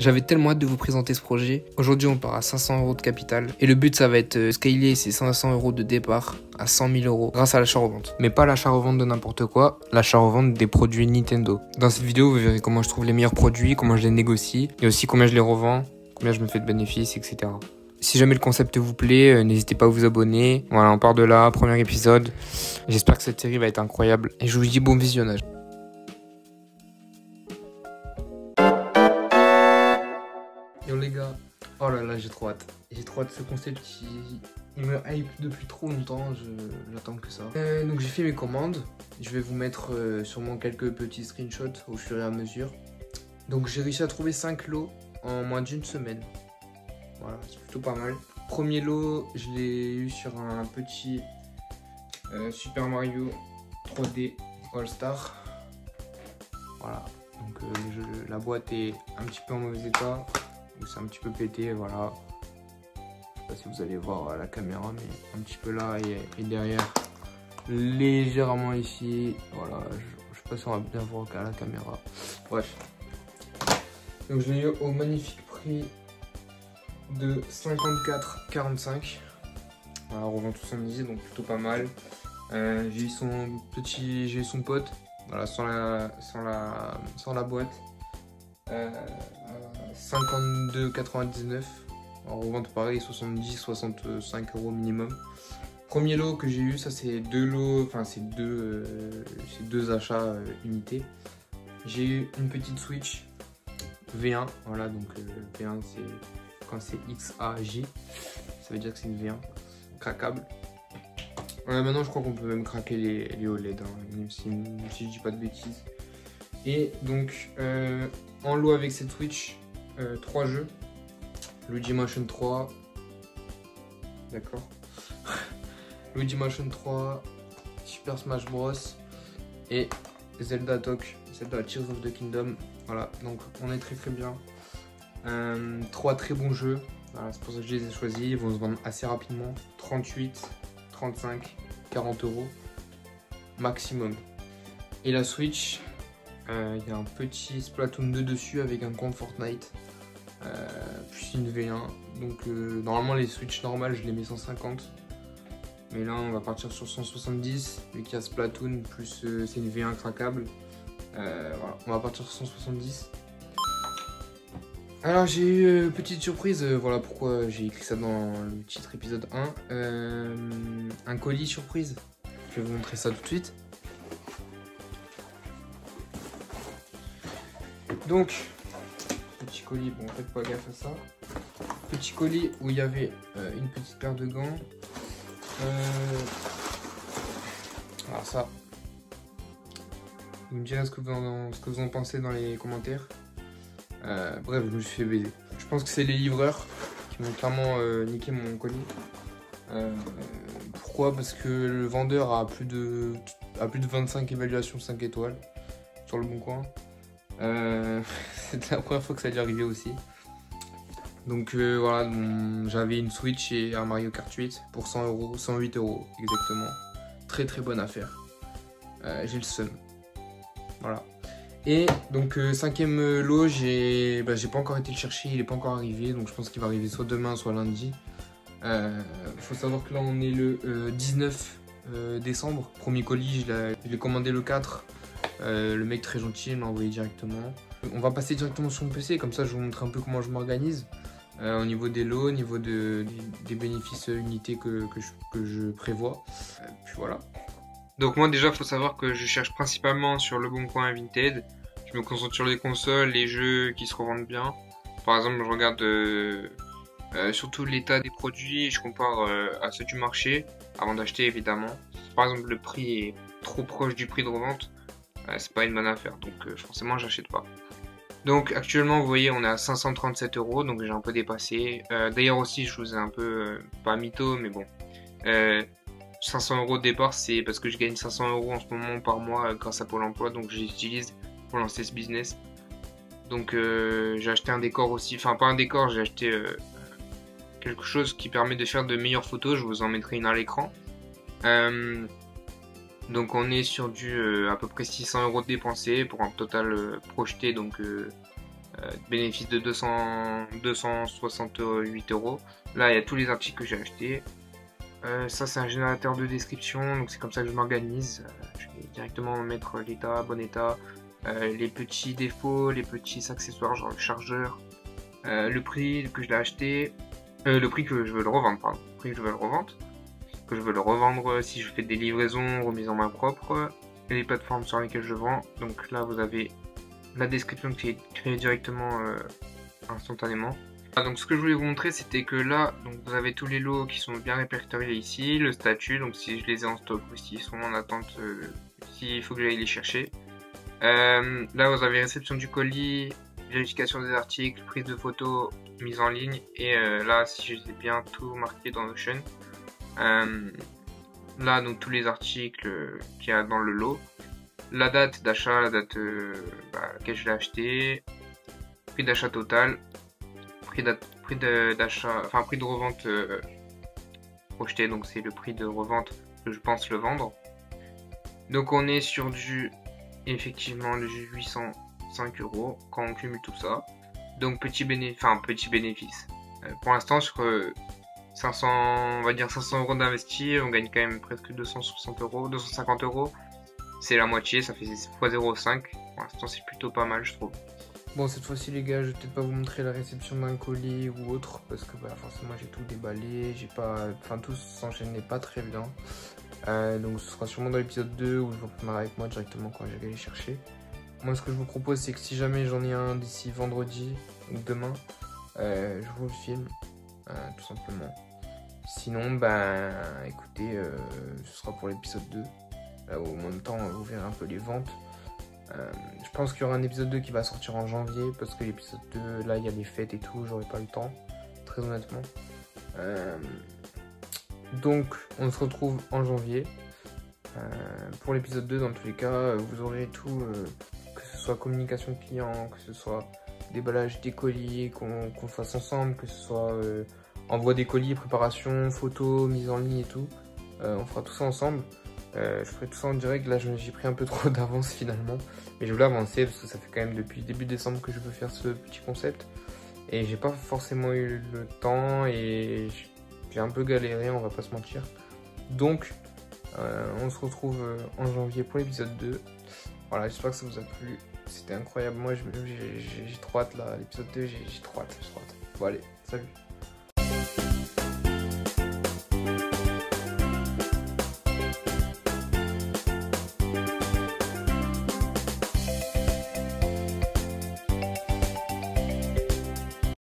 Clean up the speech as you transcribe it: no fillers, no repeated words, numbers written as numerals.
J'avais tellement hâte de vous présenter ce projet. Aujourd'hui, on part à 500 € de capital. Et le but, ça va être scaler ces 500 € de départ à 100 000 € grâce à l'achat-revente. Mais pas l'achat-revente de n'importe quoi, l'achat-revente des produits Nintendo. Dans cette vidéo, vous verrez comment je trouve les meilleurs produits, comment je les négocie, et aussi combien je les revends, combien je me fais de bénéfices, etc. Si jamais le concept vous plaît, n'hésitez pas à vous abonner. Voilà, on part de là, premier épisode. J'espère que cette série va être incroyable. Et je vous dis bon visionnage. Yo les gars, oh là là, j'ai trop hâte. J'ai trop hâte, ce concept, il me hype depuis trop longtemps, j'attends que ça. Donc j'ai fait mes commandes, je vais vous mettre sûrement quelques petits screenshots au fur et à mesure. Donc j'ai réussi à trouver 5 lots en moins d'une semaine. Voilà, c'est plutôt pas mal. Premier lot, je l'ai eu sur un petit Super Mario 3D All Star. Voilà, donc la boîte est un petit peu en mauvais état. C'est un petit peu pété, voilà. Je sais pas si vous allez voir à la caméra, mais un petit peu là et derrière, légèrement ici. Voilà, je sais pas si on va bien voir à la caméra. Bref. Donc je l'ai eu au magnifique prix de 54,45. Voilà, on revend 70, donc plutôt pas mal. J'ai eu son pote, voilà, sans la boîte. 52,99. En revente pareil, 70-65 € minimum. Premier lot que j'ai eu, ça c'est deux lots, enfin c'est deux achats unités. J'ai eu une petite Switch V1, voilà, donc V1 c'est quand c'est XAJ, ça veut dire que c'est une V1 craquable. Maintenant je crois qu'on peut même craquer les OLED, hein, même si je dis pas de bêtises. Et donc en lot avec cette Switch, 3 jeux. Luigi Mansion 3, d'accord. Luigi Mansion 3, Super Smash Bros et Zelda Tears of the Kingdom. Voilà, donc on est très bien. 3 très bons jeux. Voilà, c'est pour ça que je les ai choisis. Ils vont se vendre assez rapidement. 38, 35, 40 € maximum. Et la Switch, il y a un petit Splatoon 2 dessus avec un compte Fortnite. Puis une V1. Donc normalement les Switch normales je les mets 150. Mais là on va partir sur 170. Vu qu'il y a Splatoon plus c'est une V1 craquable. Voilà, on va partir sur 170. Alors j'ai eu petite surprise, voilà pourquoi j'ai écrit ça dans le titre épisode 1. Un colis surprise. Je vais vous montrer ça tout de suite. Donc, petit colis, bon faites pas gaffe à ça. Petit colis où il y avait une petite paire de gants. Alors ça, vous me direz ce que vous en pensez dans les commentaires. Bref, je me suis fait baiser. Je pense que c'est les livreurs qui m'ont clairement niqué mon colis. Pourquoi? Parce que le vendeur a plus de 25 évaluations 5 étoiles sur le Bon Coin. C'était la première fois que ça allait arriver aussi. Donc voilà, j'avais une Switch et un Mario Kart 8 pour 100 €, 108 € exactement. Très bonne affaire. J'ai le seum. Voilà. Et donc 5e lot, j'ai pas encore été le chercher, il est pas encore arrivé, donc je pense qu'il va arriver soit demain soit lundi. Faut savoir que là on est le 19 décembre. Premier colis, je l'ai commandé le 4. Le mec très gentil m'a envoyé directement. On va passer directement sur mon PC, comme ça je vous montre un peu comment je m'organise au niveau des lots, au niveau des bénéfices unités que je prévois. Puis voilà. Donc moi déjà il faut savoir que je cherche principalement sur le Bon Coin Vinted. Je me concentre sur les consoles, les jeux qui se revendent bien. Par exemple je regarde surtout l'état des produits, je compare à ceux du marché avant d'acheter évidemment. Par exemple le prix est trop proche du prix de revente, c'est pas une bonne affaire, donc forcément j'achète pas. Donc actuellement vous voyez on est à 537 €, donc j'ai un peu dépassé. D'ailleurs aussi je vous ai un peu, pas mytho mais bon, 500 € de départ c'est parce que je gagne 500 € en ce moment par mois grâce à Pôle emploi, donc j'utilise pour lancer ce business. Donc j'ai acheté un décor aussi, enfin pas un décor, j'ai acheté quelque chose qui permet de faire de meilleures photos, je vous en mettrai une à l'écran. Donc on est sur du à peu près 600 € de dépensés pour un total projeté donc bénéfice de 268 euros. Là, il y a tous les articles que j'ai achetés. Ça, c'est un générateur de description, donc c'est comme ça que je m'organise. Je vais directement mettre l'état, bon état, les petits défauts, les petits accessoires, genre le chargeur, le prix que je l'ai acheté, le prix que je veux le revendre, pardon. Le prix que je veux le revendre. Que je veux le revendre si je fais des livraisons, remises en main propre, et les plateformes sur lesquelles je vends. Donc là, vous avez la description qui est créée directement instantanément. Donc ce que je voulais vous montrer, c'était que là, donc vous avez tous les lots qui sont bien répertoriés ici, le statut, donc si je les ai en stock ou s'ils sont en attente, s'il faut que j'aille les chercher. Là, vous avez réception du colis, vérification des articles, prise de photos, mise en ligne, et là, si je les ai bien tout marqué dans Notion. Là, donc tous les articles qu'il y a dans le lot, la date d'achat, la date laquelle je l'ai acheté, prix d'achat total, prix d'achat, enfin prix de revente projeté, donc c'est le prix de revente que je pense le vendre. Donc on est sur effectivement le 805 euros quand on cumule tout ça. Donc petit bénéfice. Pour l'instant sur 500, on va dire 500 euros d'investi, on gagne quand même presque 260 euros, 250 euros. C'est la moitié, ça fait x 0,5. Pour l'instant, c'est plutôt pas mal, je trouve. Bon, cette fois-ci, les gars, je vais peut-être pas vous montrer la réception d'un colis ou autre, parce que bah, forcément, j'ai tout déballé, j'ai pas, enfin, tout s'enchaînait pas très bien. Donc, ce sera sûrement dans l'épisode 2 où je vous prendrai avec moi directement quand j'allais les chercher. Moi, ce que je vous propose, c'est que si jamais j'en ai un d'ici vendredi ou demain, je vous le filme. Tout simplement. Sinon, ben, écoutez, ce sera pour l'épisode 2. Au même temps, vous verrez un peu les ventes. Je pense qu'il y aura un épisode 2 qui va sortir en janvier, parce que l'épisode 2, là, il y a les fêtes et tout, j'aurai pas le temps, très honnêtement. Donc, on se retrouve en janvier. Pour l'épisode 2, dans tous les cas, vous aurez tout, que ce soit communication client, que ce soit déballage des colis, qu'on fasse ensemble, que ce soit envoi des colis, préparation, photos, mise en ligne et tout. On fera tout ça ensemble. Je ferai tout ça en direct. Là, j'ai pris un peu trop d'avance finalement. Mais je voulais avancer parce que ça fait quand même depuis début décembre que je veux faire ce petit concept. Et j'ai pas forcément eu le temps et j'ai un peu galéré, on va pas se mentir. Donc, on se retrouve en janvier pour l'épisode 2. Voilà, j'espère que ça vous a plu. C'était incroyable. Moi, j'ai trop hâte là. L'épisode 2, j'ai trop hâte. Bon, allez, salut.